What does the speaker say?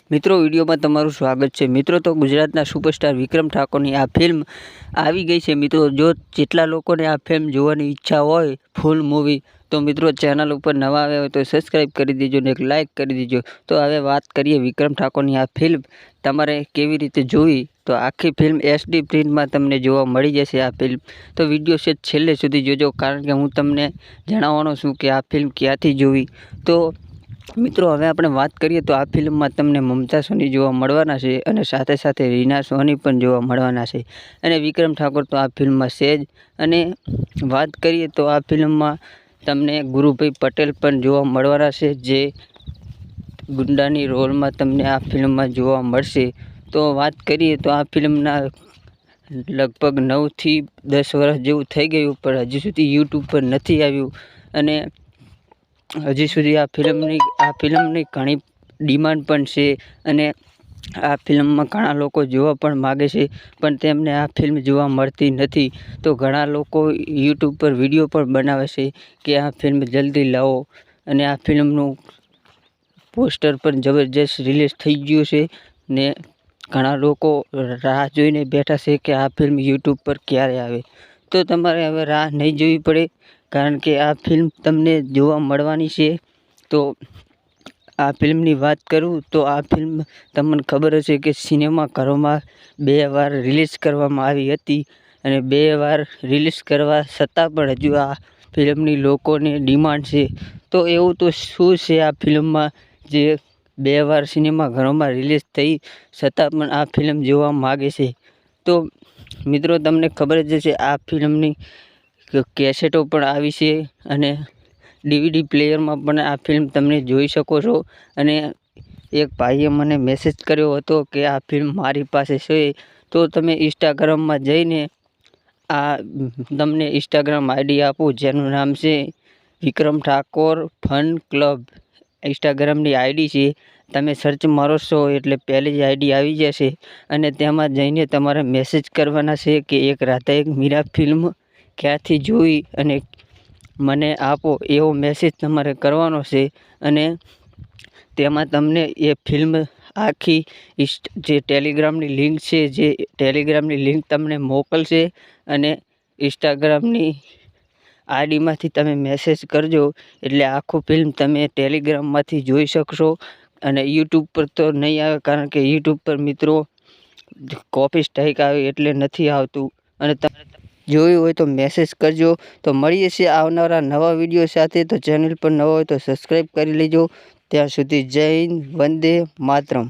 મિત્રો વિડીયોમાં તમારું સ્વાગત છે। મિત્રો તો ગુજરાતના સુપરસ્ટાર વિક્રમ ઠાકોરની આ ફિલ્મ આવી ગઈ છે। મિત્રો જો જેટલા લોકોને આ ફિલ્મ જોવાની ઈચ્છા હોય ફૂલ મૂવી તો મિત્રો ચેનલ ઉપર નવા આવ્યા હોય તો સબસ્ક્રાઈબ કરી દેજો ને એક લાઇક કરી દેજો। તો હવે વાત કરીએ વિક્રમ ઠાકોરની આ ફિલ્મ તમારે કેવી રીતે જોવી તો આખી ફિલ્મ HD પ્રિન્ટમાં તમને જોવા મળી જશે આ ફિલ્મ। તો વિડીયો છે છેલ્લે સુધી જોજો કારણ કે હું તમને જણાવવાનો છું કે આ ફિલ્મ ક્યાંથી જોવી। તો મિત્રો હવે આપણે વાત કરીએ તો આ ફિલ્મમાં તમને મમતા સોની જોવા મળવાના છે અને સાથે સાથે રીના સોની પણ જોવા મળવાના છે અને વિક્રમ ઠાકોર તો આ ફિલ્મમાં છે જ। અને વાત કરીએ તો આ ફિલ્મમાં તમને ગુરુભાઈ પટેલ પણ જોવા મળવાના છે જે ગુંડાની રોલમાં તમને આ ફિલ્મમાં જોવા મળશે। તો વાત કરીએ તો આ ફિલ્મના લગભગ 9 થી 10 વર્ષ જેવું થઈ ગયું પણ હજી સુધી યુટ્યુબ પર નથી આવ્યું અને હજી સુધી આ ફિલ્મની ઘણી ડિમાન્ડ પણ છે અને આ ફિલ્મમાં ઘણા લોકો જોવા પણ માગે છે પણ તેમને આ ફિલ્મ જોવા મળતી નથી। તો ઘણા લોકો યુટ્યુબ પર વિડીયો પણ બનાવે છે કે આ ફિલ્મ જલ્દી લાવો અને આ ફિલ્મનું પોસ્ટર પણ જબરજસ્ત રિલીઝ થઈ ગયું છે ને ઘણા લોકો રાહ જોઈને બેઠા છે કે આ ફિલ્મ યુટ્યુબ પર ક્યારે આવે। તો તમારે હવે રાહ નહીં જોવી પડે કારણ કે આ ફિલ્મ તમને જોવા મળવાની છે। તો આ ફિલ્મની વાત કરું તો આ ફિલ્મ તમને ખબર હશે કે સિનેમાઘરોમાં 2 વાર રિલીઝ કરવામાં આવી હતી અને 2 વાર રિલીઝ કરવા છતાં પણ હજુ આ ફિલ્મની લોકોને ડિમાન્ડ છે। તો એવું તો શું છે આ ફિલ્મમાં જે 2 વાર સિનેમાઘરોમાં રિલીઝ થઈ છતાં પણ આ ફિલ્મ જોવા માગે છે। તો મિત્રો તમને ખબર જ હશે આ ફિલ્મની કેસેટો પણ આવી છે અને DVD પ્લેયરમાં પણ આ ફિલ્મ તમે જોઈ શકો છો। અને એક ભાઈએ મને મેસેજ કર્યો હતો કે આ ફિલ્મ મારી પાસે છે તો તમે ઇન્સ્ટાગ્રામમાં જઈને આ તમને ઇન્સ્ટાગ્રામ ID આપું જેનું નામ છે વિક્રમ ઠાકોર ફન ક્લબ ઇન્સ્ટાગ્રામની ID છે। તમે સર્ચ મારો છો એટલે પહેલી જ ID આવી જશે અને તેમાં જઈને તમારે મેસેજ કરવાના છે કે એક રાધા એક મીરા ફિલ્મ ક્યાંથી જોઈ અને મને આપો એવો મેસેજ તમારે કરવાનો છે અને તેમાં તમને એ ફિલ્મ આખી જે ટેલિગ્રામની લિંક છે જે ટેલિગ્રામની લિંક તમને મોકલશે અને ઇન્સ્ટાગ્રામની IDમાંથી તમે મેસેજ કરજો એટલે આખું ફિલ્મ તમે ટેલિગ્રામમાંથી જોઈ શકશો અને યુટ્યુબ પર તો નહીં આવે કારણ કે યુટ્યુબ પર મિત્રો કોપી સ્ટ્રાઇક આવે એટલે નથી આવતું અને તમે જોયું હોય તો મેસેજ કરજો। તો મળીએ છીએ આવનારા નવા વિડીયો સાથે। તો ચેનલ પર નવા હોય તો સબસ્ક્રાઈબ કરી લેજો। ત્યાં સુધી જય હિન્દ, વંદે માતરમ।